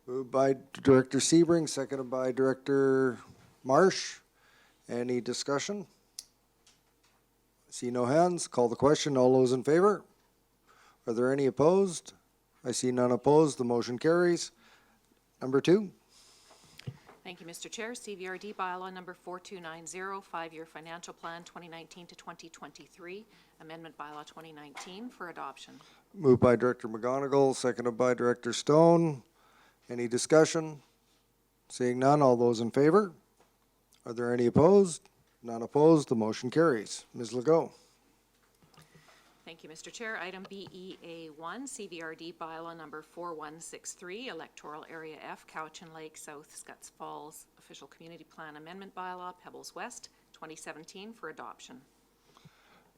Speaker 1: Moved by Director Sebring, seconded by Director Marsh. Any discussion? See no hands. Call the question. All those in favor? Are there any opposed? I see none opposed. The motion carries. Number 2.
Speaker 3: Thank you, Mr. Chair. CVRD bylaw number 4290, five-year financial plan 2019 to 2023, amendment bylaw 2019 for adoption.
Speaker 1: Moved by Director McGonigal, seconded by Director Stone. Any discussion? Seeing none, all those in favor? Are there any opposed? None opposed, the motion carries. Ms. Legault.
Speaker 3: Thank you, Mr. Chair. Item BEA1, CVRD bylaw number 4163, Electoral Area F, Cowichan Lake South, Scotts Falls, Official Community Plan Amendment Bylaw, Pebbles West, 2017 for adoption.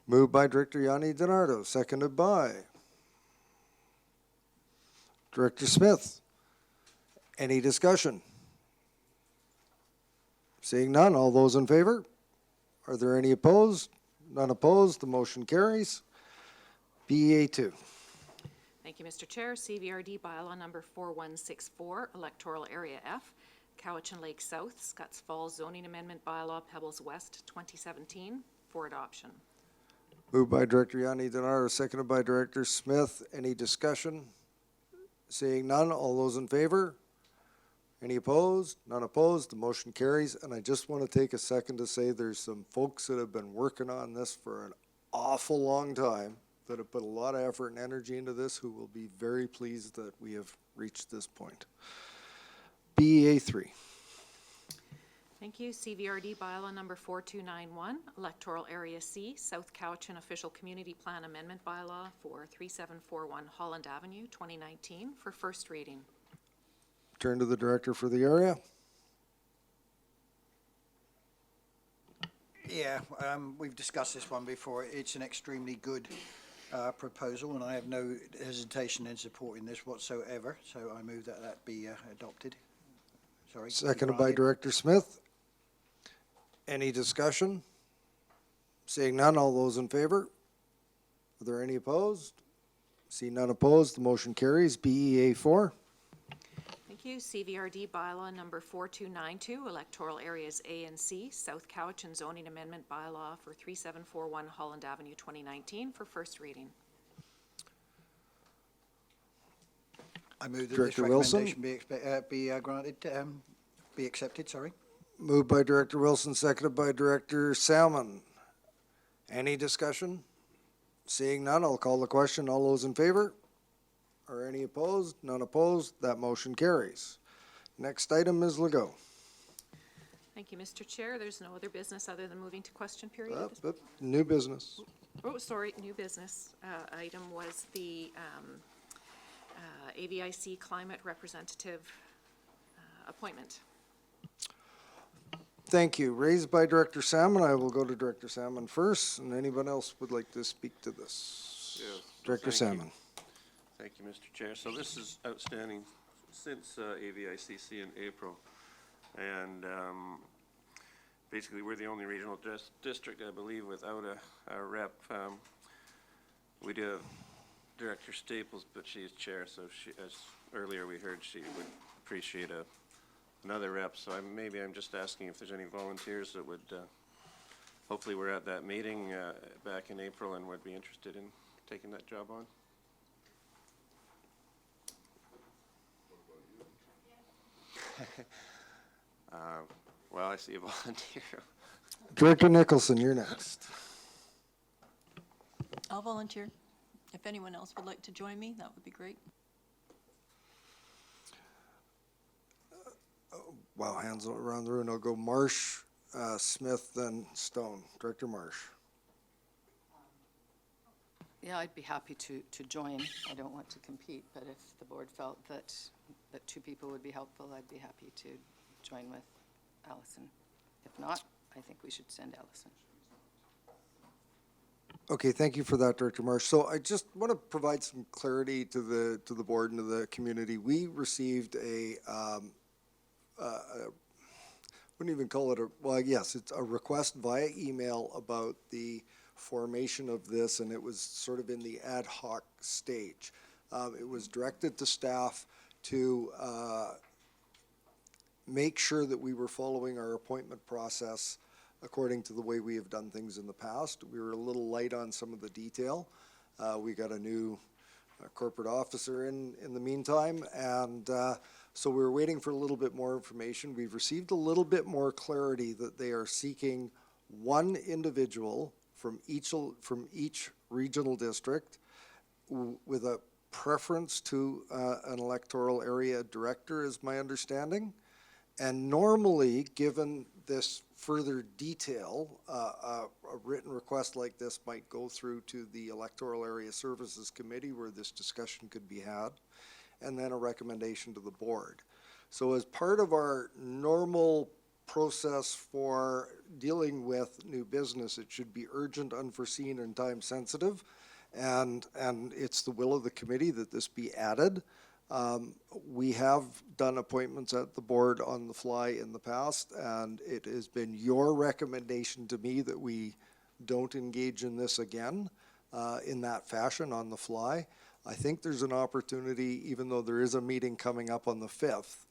Speaker 1: Moved by Director Yanni DiNardo, seconded by Director Smith. Any discussion? Seeing none, all those in favor? Are there any opposed? None opposed, the motion carries. BEA2.
Speaker 3: Thank you, Mr. Chair. CVRD bylaw number 4164, Electoral Area F, Cowichan Lake South, Scotts Falls Zoning Amendment Bylaw, Pebbles West, 2017 for adoption.
Speaker 1: Moved by Director Yanni DiNardo, seconded by Director Smith. Any discussion? Seeing none, all those in favor? Any opposed? None opposed, the motion carries. And I just want to take a second to say there's some folks that have been working on this for an awful long time, that have put a lot of effort and energy into this, who will be very pleased that we have reached this point. BEA3.
Speaker 3: Thank you. CVRD bylaw number 4291, Electoral Area C, South Cowichan Official Community Plan Amendment Bylaw for 3741 Holland Avenue, 2019, for first reading.
Speaker 1: Turn to the director for the area.
Speaker 6: Yeah, we've discussed this one before. It's an extremely good proposal, and I have no hesitation in supporting this whatsoever. So I move that that be adopted. Sorry.
Speaker 1: Seconded by
Speaker 6: granted.
Speaker 1: Director Smith. Any discussion? Seeing none, all those in favor? Are there any opposed? See none opposed, the motion carries. BEA 4.
Speaker 3: Thank you. CVRD bylaw number 4292, Electoral Areas A and C, South Cowichan Zoning Amendment Bylaw for 3741 Holland Avenue, 2019, for first reading.
Speaker 6: I move that this
Speaker 1: Director Wilson.
Speaker 6: recommendation be accepted, sorry.
Speaker 1: Moved by Director Wilson, seconded by Director Salmon. Any discussion? Seeing none, I'll call the question. All those in favor? Are any opposed? None opposed. That motion carries. Next item is Legault.
Speaker 3: Thank you, Mr. Chair. There's no other business other than moving to question period. at this
Speaker 1: New business.
Speaker 3: Oh, sorry, new business item was the AVIC Climate Representative appointment.
Speaker 1: Thank you. Raised by Director Salmon. I will go to Director Salmon first, and anyone else would like to speak to this?
Speaker 2: Yes,
Speaker 1: Director
Speaker 2: thank you.
Speaker 1: Salmon.
Speaker 2: Thank you, Mr. Chair. So this is outstanding since AVICC in April. And basically, we're the only regional district, I believe, without a rep. We do have Director Staples, but she is chair, so she, as earlier we heard, she would appreciate another rep. So maybe I'm just asking if there's any volunteers that would, hopefully we're at that meeting back in April and would be interested in taking that job on. Well, I see a volunteer.
Speaker 1: Director Nicholson, you're next.
Speaker 16: I'll volunteer. If anyone else would like to join me, that would be great.
Speaker 1: Wow, hands around the room. I'll go Marsh, Smith, then Stone. Director Marsh.
Speaker 9: Yeah, I'd be happy to join. I don't want to compete, but if the board felt that two people would be helpful, I'd be happy to join with Allison. If not, I think we should send Allison.
Speaker 1: Okay, thank you for that, Director Marsh. So I just want to provide some clarity to the board and to the community. We received wouldn't even call it it's a request via email about the formation of this, and it was sort of in the ad hoc stage. It was directed to staff to make sure that we were following our appointment process according to the way we have done things in the past. We were a little light on some of the detail. We got a new corporate officer in the meantime, and so we were waiting for a little bit more information. We've received a little bit more clarity that they are seeking one individual from each regional district with a preference to an electoral area director, is my understanding. And normally, given this further detail, a written request like this might go through to the Electoral Area Services Committee where this discussion could be had, and then a recommendation to the board. So as part of our normal process for dealing with new business, it should be urgent, unforeseen, and time sensitive. And it's the will of the committee that this be added. We have done appointments at the board on the fly in the past, and it has been your recommendation to me that we don't engage in this again in that fashion on the fly. I think there's an opportunity, even though there is a meeting coming up on the 5th,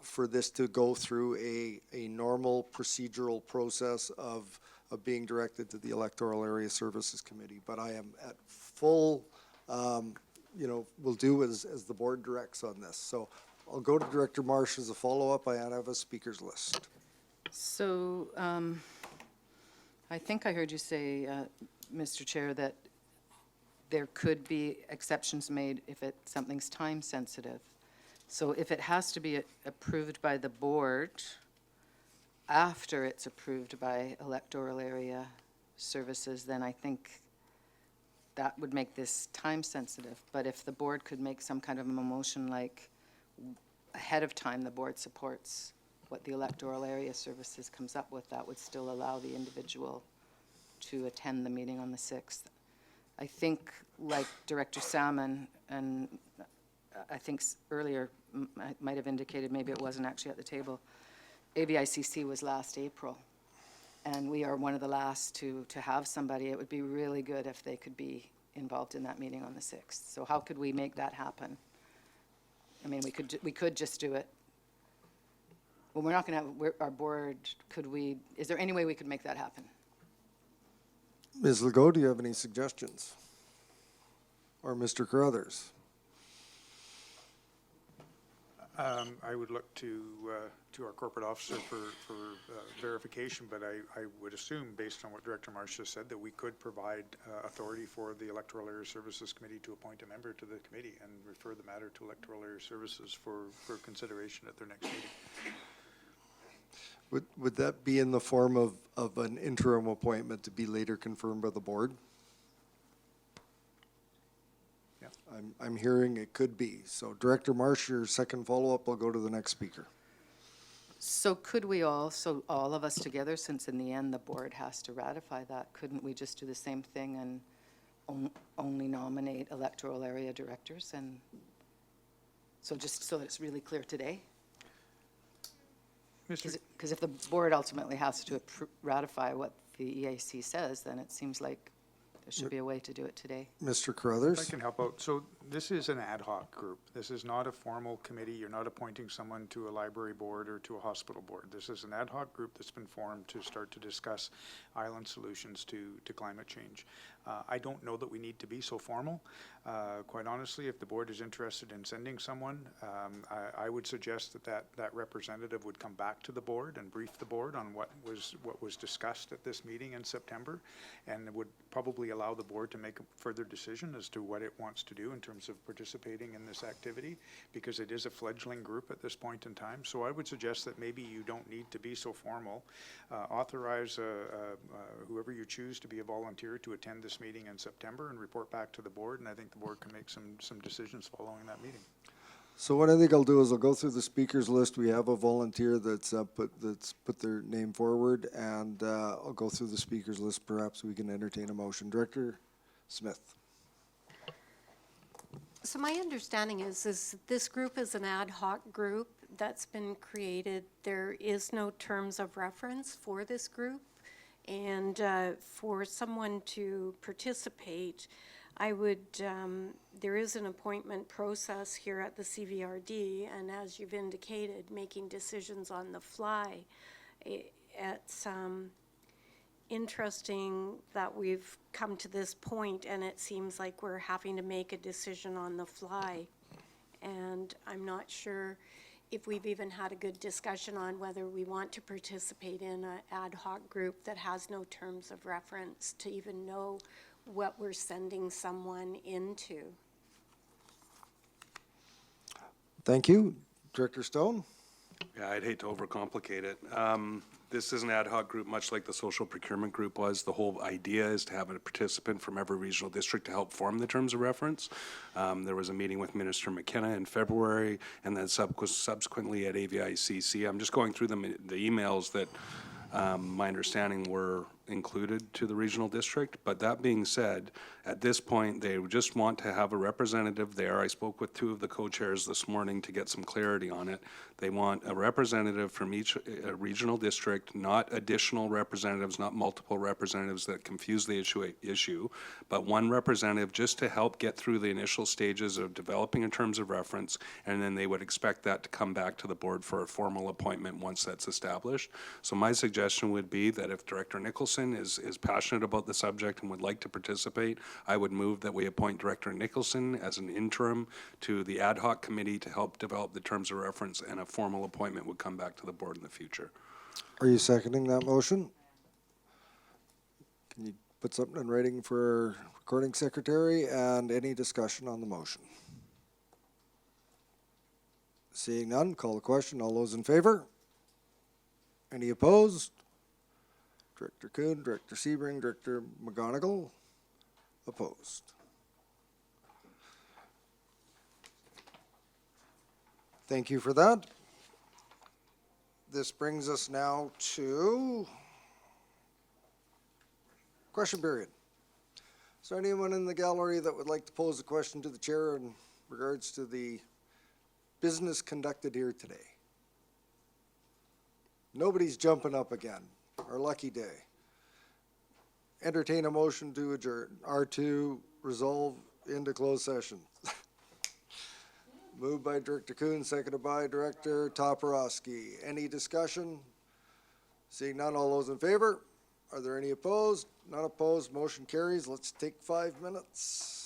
Speaker 1: for this to go through a normal procedural process of being directed to the Electoral Area Services Committee. But I am at full, we'll do as the board directs on this. So I'll go to Director Marsh as a follow-up. I have a speaker's list.
Speaker 9: So I think I heard you say, Mr. Chair, that there could be exceptions made if something's time sensitive. So if it has to be approved by the board, after it's approved by Electoral Area Services, then I think that would make this time sensitive. But if the board could make some kind of a motion like ahead of time, the board supports what the Electoral Area Services comes up with, that would still allow the individual to attend the meeting on the 6th. I think, like Director Salmon, and I think earlier might have indicated, maybe it wasn't actually at the table, AVICC was last April, and we are one of the last to have somebody. It would be really good if they could be involved in that meeting on the 6th. So how could we make that happen? I mean, we could just do it. Well, we're not going to have, our board, is there any way we could make that happen?
Speaker 1: Ms. Legault, do you have any suggestions? Or Mr. Carruthers?
Speaker 15: I would look to our corporate officer for verification, but I would assume, based on what Director Marsh just said, that we could provide authority for the Electoral Area Services Committee to appoint a member to the committee and refer the matter to Electoral Area Services for consideration at their next meeting.
Speaker 1: Would that be in the form of an interim appointment to be later confirmed by the board?
Speaker 15: Yeah.
Speaker 1: I'm hearing it could be. So Director Marsh, your second follow-up, I'll go to the next speaker.
Speaker 9: So could we all of us together, since in the end the board has to ratify that, couldn't we just do the same thing and only nominate electoral area directors? And so just so that it's really clear today? Because if the board ultimately has to ratify what the EAC says, then it seems like there should be a way to do it today.
Speaker 1: Mr. Carruthers?
Speaker 15: If I can help out. So this is an ad hoc group. This is not a formal committee. You're not appointing someone to a library board or to a hospital board. This is an ad hoc group that's been formed to start to discuss island solutions to climate change. I don't know that we need to be so formal. Quite honestly, if the board is interested in sending someone, I would suggest that representative would come back to the board and brief the board on what was discussed at this meeting in September, and it would probably allow the board to make a further decision as to what it wants to do in terms of participating in this activity, because it is a fledgling group at this point in time. So I would suggest that maybe you don't need to be so formal. Authorize whoever you choose to be a volunteer to attend this meeting in September and report back to the board, and I think the board can make some decisions following that meeting.
Speaker 1: So what I think I'll do is I'll go through the speakers list. We have a volunteer that's put their name forward, and I'll go through the speakers list. Perhaps we can entertain a motion. Director Smith.
Speaker 8: So my understanding is this group is an ad hoc group that's been created. There is no terms of reference for this group. And for someone to participate, I would, there is an appointment process here at the CVRD, and as you've indicated, making decisions on the fly. It's interesting that we've come to this point, and it seems like we're having to make a decision on the fly. And I'm not sure if we've even had a good discussion on whether we want to participate in an ad hoc group that has no terms of reference to even know what we're sending someone into.
Speaker 1: Thank you. Director Stone?
Speaker 11: Yeah, I'd hate to overcomplicate it. This is an ad hoc group, much like the social procurement group was. The whole idea is to have a participant from every regional district to help form the terms of reference. There was a meeting with Minister McKenna in February, and then subsequently at AVICC. I'm just going through the emails that my understanding were included to the regional district. But that being said, at this point, they just want to have a representative there. I spoke with two of the co-chairs this morning to get some clarity on it. They want a representative from each regional district, not additional representatives, not multiple representatives that confuse the issue, but one representative just to help get through the initial stages of developing in terms of reference, and then they would expect that to come back to the board for a formal appointment once that's established. So my suggestion would be that if Director Nicholson is passionate about the subject and would like to participate, I would move that we appoint Director Nicholson as an interim to the ad hoc committee to help develop the terms of reference, and a formal appointment would come back to the board in the future.
Speaker 1: Are you seconding that motion? Can you put something in writing for recording secretary, and any discussion on the motion? Seeing none, call the question. All those in favor? Any opposed? Director Kuhn, Director Sebring, Director McGonigal, opposed. Thank you for that. This brings us now to question period. Is there anyone in the gallery that would like to pose a question to the chair in regards to the business conducted here today? Nobody's jumping up again. Our lucky day. Entertain a motion to adjourn. R2, resolve into closed session. Moved by Director Kuhn, seconded by Director Toporowski. Any discussion? Seeing none, all those in favor? Are there any opposed? None opposed, motion carries. Let's take 5 minutes.